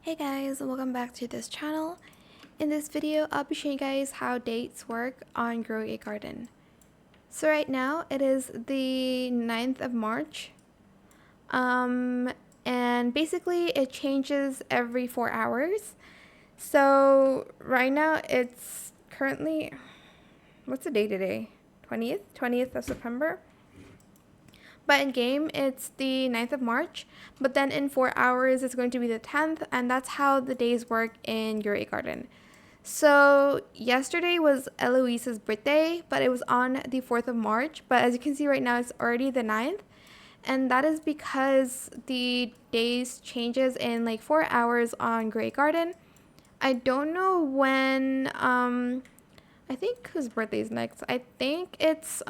Hey guys, and welcome back to this channel. In this video, I'll be showing you guys how dates work on Grow a Garden. So right now, it is the 9th of March. And basically it changes every 4 hours. So right now it's currently, what's the day today? 20th of September. But in game, it's the 9th of March. But then in 4 hours, it's going to be the 10th. And that's how the days work in Grow a Garden. So yesterday was Eloise's birthday, but it was on the 4th of March. But as you can see right now, it's already the 9th. And that is because the days changes in like 4 hours on Grow a Garden. I don't know when, I think whose birthday is next. I think it's,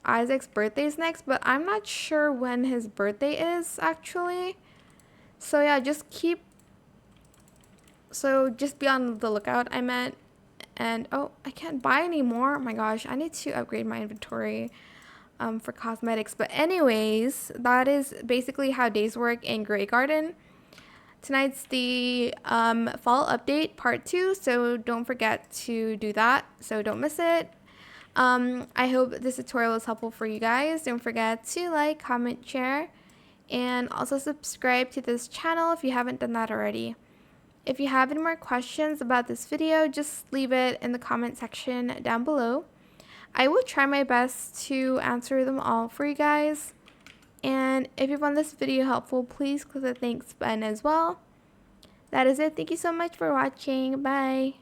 Isaac's birthday is next, but I'm not sure when his birthday is actually. So yeah, just be on the lookout, I meant. And oh, I can't buy anymore. Oh my gosh, I need to upgrade my inventory for cosmetics. But anyways, that is basically how days work in Grow a Garden. Tonight's the fall update part 2, so don't forget to do that, so don't miss it. I hope this tutorial was helpful for you guys. Don't forget to like, comment, share, and also subscribe to this channel if you haven't done that already. If you have any more questions about this video, just leave it in the comment section down below. I will try my best to answer them all for you guys. And if you found this video helpful, please click the thanks button as well. That is it. Thank you so much for watching. Bye.